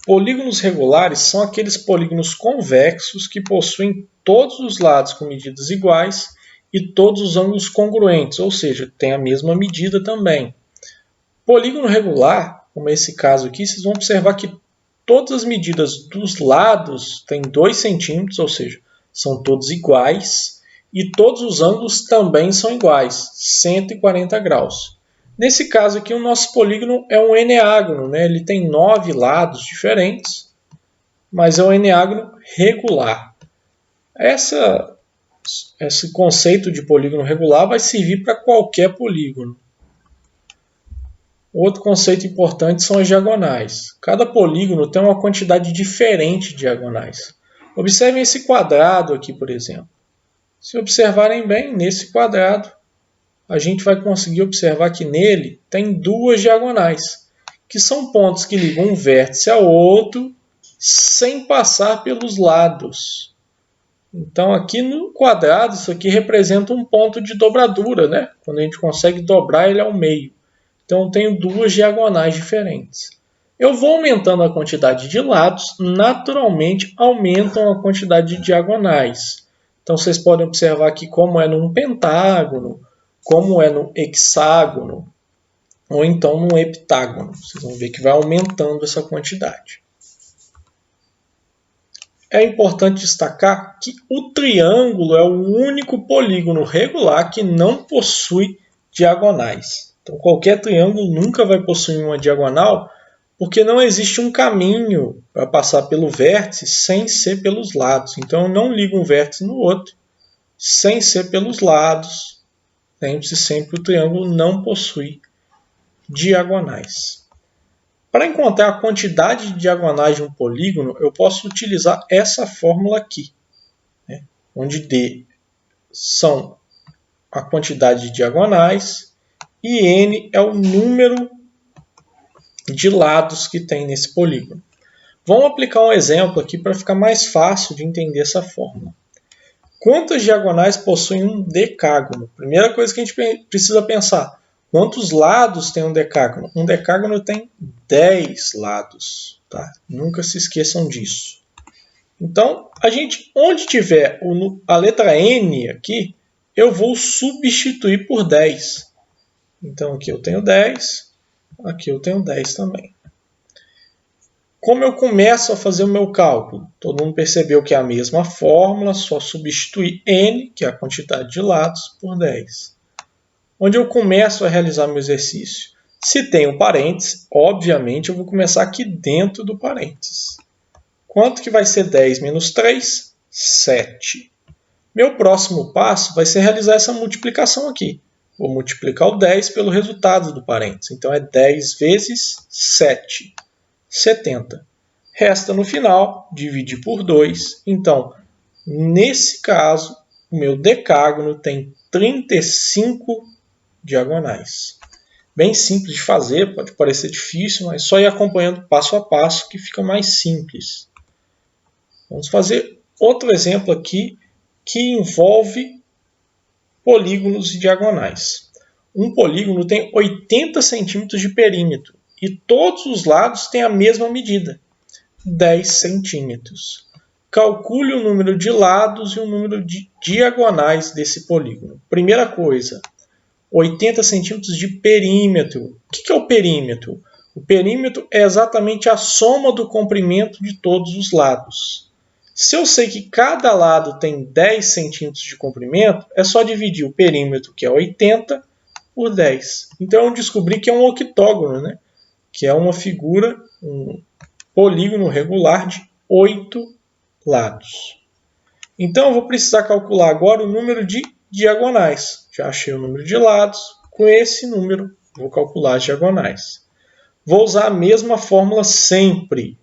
Polígonos regulares são aqueles polígonos convexos que possuem todos os lados com medidas iguais e todos os ângulos congruentes, ou seja, tem a mesma medida também. Polígono regular, como esse caso aqui, vocês vão observar que todas as medidas dos lados têm 2 centímetros, ou seja, são todos iguais, e todos os ângulos também são iguais, 140 graus. Nesse caso aqui, o nosso polígono é um eneágono, né? Ele tem 9 lados diferentes, mas é um eneágono regular. Esse conceito de polígono regular vai servir para qualquer polígono. Outro conceito importante são as diagonais. Cada polígono tem uma quantidade diferente de diagonais. Observem esse quadrado aqui, por exemplo. Se observarem bem, nesse quadrado, a gente vai conseguir observar que nele tem 2 diagonais, que são pontos que ligam um vértice ao outro sem passar pelos lados. Então, aqui no quadrado, isso aqui representa um ponto de dobradura, né? Quando a gente consegue dobrar ele ao meio. Então, eu tenho 2 diagonais diferentes. Eu vou aumentando a quantidade de lados, naturalmente aumentam a quantidade de diagonais. Então, vocês podem observar aqui como é num pentágono, como é no hexágono, ou então no heptágono. Vocês vão ver que vai aumentando essa quantidade. É importante destacar que o triângulo é o único polígono regular que não possui diagonais. Então, qualquer triângulo nunca vai possuir uma diagonal, porque não existe um caminho para passar pelo vértice sem ser pelos lados. Então, eu não ligo um vértice no outro sem ser pelos lados. Lembre-se sempre que o triângulo não possui diagonais. Para encontrar a quantidade de diagonais de um polígono, eu posso utilizar essa fórmula aqui, né? Onde D são a quantidade de diagonais e N é o número de lados que tem nesse polígono. Vamos aplicar um exemplo aqui para ficar mais fácil de entender essa fórmula. Quantas diagonais possuem um decágono? Primeira coisa que a gente precisa pensar. Quantos lados tem um decágono? Um decágono tem 10 lados. Tá? Nunca se esqueçam disso. Então, onde tiver a letra N aqui, eu vou substituir por 10. Então, aqui eu tenho 10. Aqui eu tenho 10 também. Como eu começo a fazer o meu cálculo? Todo mundo percebeu que é a mesma fórmula, só substituir N, que é a quantidade de lados, por 10. Onde eu começo a realizar meu exercício? Se tem um parênteses, obviamente eu vou começar aqui dentro do parênteses. Quanto que vai ser 10 menos 3? 7. Meu próximo passo vai ser realizar essa multiplicação aqui. Vou multiplicar o 10 pelo resultado do parênteses. Então é 10 vezes 7. 70. Resta no final dividir por 2. Então, nesse caso, o meu decágono tem 35 diagonais. Bem simples de fazer, pode parecer difícil, mas só ir acompanhando passo a passo que fica mais simples. Vamos fazer outro exemplo aqui que envolve polígonos e diagonais. Um polígono tem 80 centímetros de perímetro. E todos os lados têm a mesma medida, 10 centímetros. Calcule o número de lados e o número de diagonais desse polígono. Primeira coisa, 80 centímetros de perímetro. O que é o perímetro? O perímetro é exatamente a soma do comprimento de todos os lados. Se eu sei que cada lado tem 10 centímetros de comprimento, é só dividir o perímetro, que é 80, por 10. Então eu descobri que é um octógono, né? Que é uma figura, um polígono regular de 8 lados. Então eu vou precisar calcular agora o número de diagonais. Já achei o número de lados. Com esse número, vou calcular as diagonais. Vou usar a mesma fórmula sempre.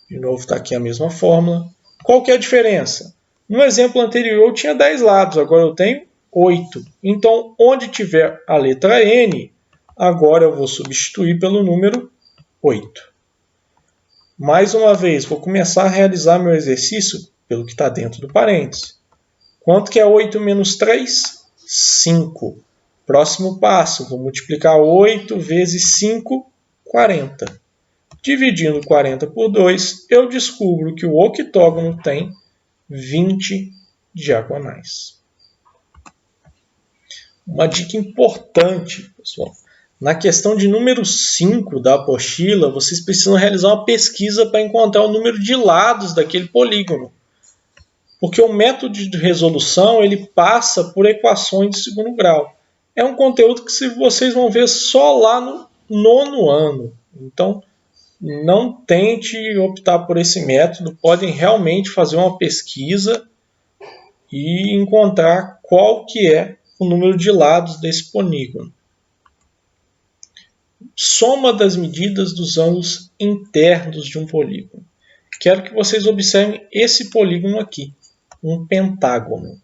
De novo, está aqui a mesma fórmula. Qual que é a diferença? No exemplo anterior eu tinha 10 lados, agora eu tenho 8. Então, onde tiver a letra N, agora eu vou substituir pelo número 8. Mais uma vez, vou começar a realizar meu exercício pelo que está dentro do parênteses. Quanto que é 8 menos 3? 5. Próximo passo, vou multiplicar 8 vezes 5, 40. Dividindo 40 por 2, eu descubro que o octógono tem 20 diagonais. Uma dica importante, pessoal. Na questão de número 5 da apostila, vocês precisam realizar uma pesquisa para encontrar o número de lados daquele polígono. Porque o método de resolução ele passa por equações de segundo grau. É um conteúdo que vocês vão ver só lá no 9º ano. Então, não tente optar por esse método. Podem realmente fazer uma pesquisa e encontrar qual que é o número de lados desse polígono. Soma das medidas dos ângulos internos de um polígono. Quero que vocês observem esse polígono aqui, um pentágono.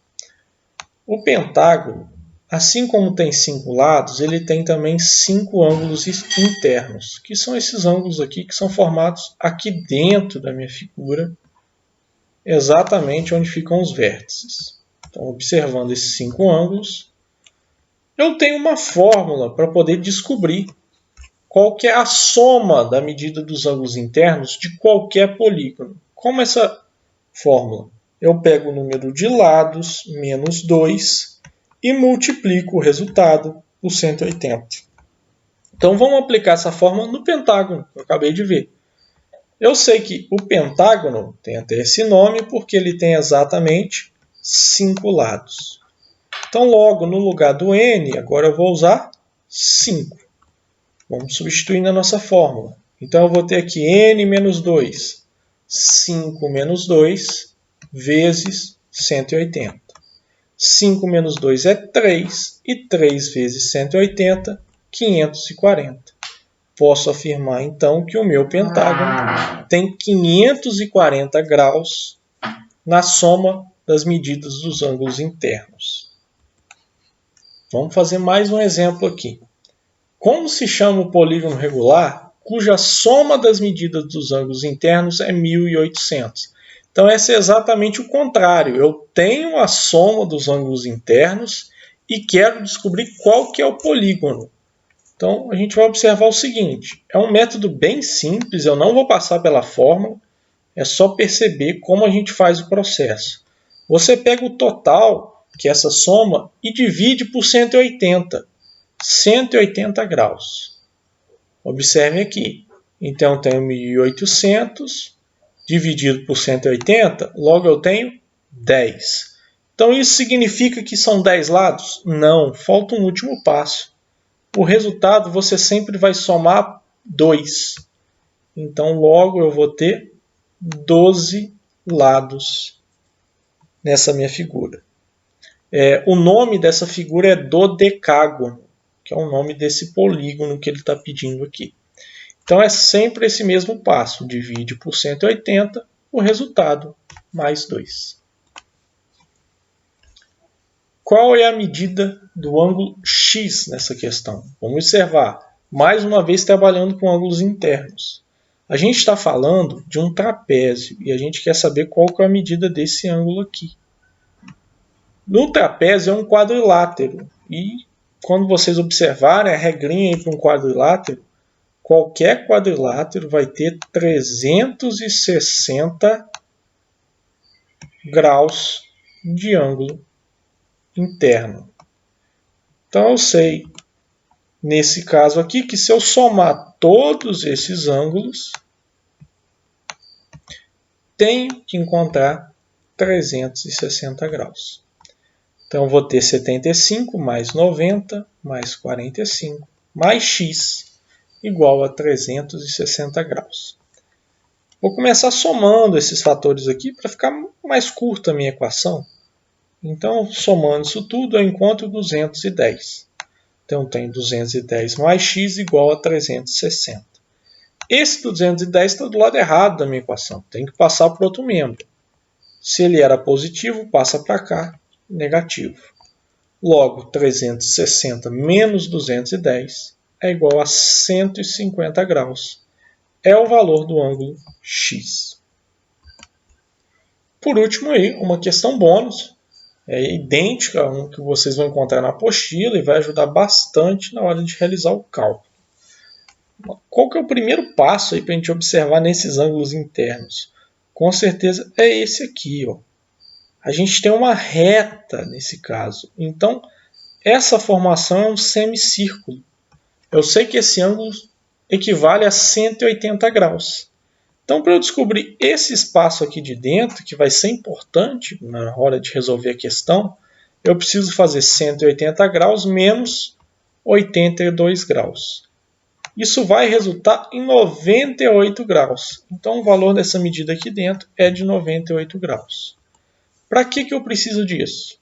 O pentágono, assim como tem 5 lados, ele tem também 5 ângulos internos, que são esses ângulos aqui que são formados aqui dentro da minha figura, exatamente onde ficam os vértices. Então, observando esses 5 ângulos, eu tenho uma fórmula para poder descobrir qual que é a soma da medida dos ângulos internos de qualquer polígono. Como essa fórmula? Eu pego o número de lados menos 2 e multiplico o resultado por 180. Então vamos aplicar essa fórmula no pentágono, que eu acabei de ver. Eu sei que o pentágono tem até esse nome porque ele tem exatamente 5 lados. Então logo no lugar do n, agora eu vou usar 5. Vamos substituir na nossa fórmula. Então, eu vou ter aqui n menos 2. 5 menos 2 vezes 180. 5 menos 2 é 3. E 3 vezes 180, 540. Posso afirmar, então, que o meu pentágono tem 540 graus na soma das medidas dos ângulos internos. Vamos fazer mais um exemplo aqui. Como se chama o polígono regular cuja soma das medidas dos ângulos internos é 1800? Então, esse é exatamente o contrário. Eu tenho a soma dos ângulos internos e quero descobrir qual que é o polígono. Então, a gente vai observar o seguinte. É um método bem simples, eu não vou passar pela fórmula, é só perceber como a gente faz o processo. Você pega o total, que é essa soma, e divide por 180. 180 graus. Observe aqui. Então, eu tenho 1800 dividido por 180, logo eu tenho 10. Então, isso significa que são 10 lados? Não, falta um último passo. O resultado, você sempre vai somar 2. Então, logo eu vou ter 12 lados nessa minha figura. O nome dessa figura é dodecágono, que é o nome desse polígono que ele está pedindo aqui. Então, é sempre esse mesmo passo. Divide por 180, o resultado, mais 2. Qual é a medida do ângulo X nessa questão? Vamos observar, mais uma vez trabalhando com ângulos internos. A gente está falando de um trapézio e a gente quer saber qual que é a medida desse ângulo aqui. No trapézio é um quadrilátero e quando vocês observarem a regrinha para um quadrilátero, qualquer quadrilátero vai ter 360 graus de ângulo interno. Então eu sei, nesse caso aqui, que se eu somar todos esses ângulos, tenho que encontrar 360 graus. Então, eu vou ter 75 mais 90 mais 45 mais x igual a 360 graus. Vou começar somando esses fatores aqui para ficar mais curta a minha equação. Então, somando isso tudo, eu encontro 210. Então, eu tenho 210 mais x igual a 360. Esse 210 está do lado errado da minha equação. Tem que passar para outro membro. Se ele era positivo, passa para cá. Negativo. Logo, 360 menos 210 é igual a 150 graus. É o valor do ângulo X. Por último, aí, uma questão bônus. É idêntica a uma que vocês vão encontrar na apostila e vai ajudar bastante na hora de realizar o cálculo. Qual que é o primeiro passo aí para a gente observar nesses ângulos internos? Com certeza é esse aqui, ó. A gente tem uma reta nesse caso. Então, essa formação é um semicírculo. Eu sei que esse ângulo equivale a 180 graus. Então, para eu descobrir esse espaço aqui de dentro, que vai ser importante na hora de resolver a questão, eu preciso fazer 180 graus menos 82 graus. Isso vai resultar em 98 graus. Então, o valor dessa medida aqui dentro é de 98 graus. Para que eu preciso disso?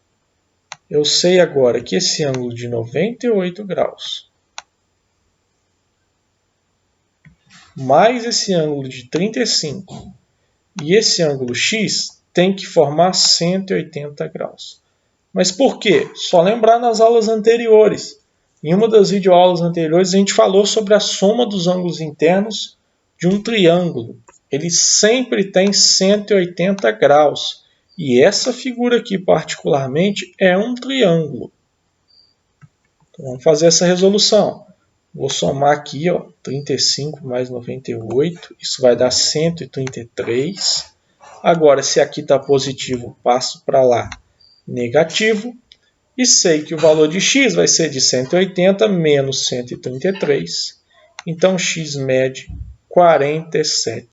Eu sei agora que esse ângulo de 98 graus mais esse ângulo de 35 e esse ângulo x tem que formar 180 graus. Mas por quê? Só lembrar nas aulas anteriores. Em uma das videoaulas anteriores a gente falou sobre a soma dos ângulos internos de um triângulo. Ele sempre tem 180 graus. E essa figura aqui, particularmente, é um triângulo. Então, vamos fazer essa resolução. Vou somar aqui, ó, 35 mais 98. Isso vai dar 133. Agora, se aqui está positivo, passo para lá negativo. E sei que o valor de x vai ser de 180 menos 133. Então, x mede 47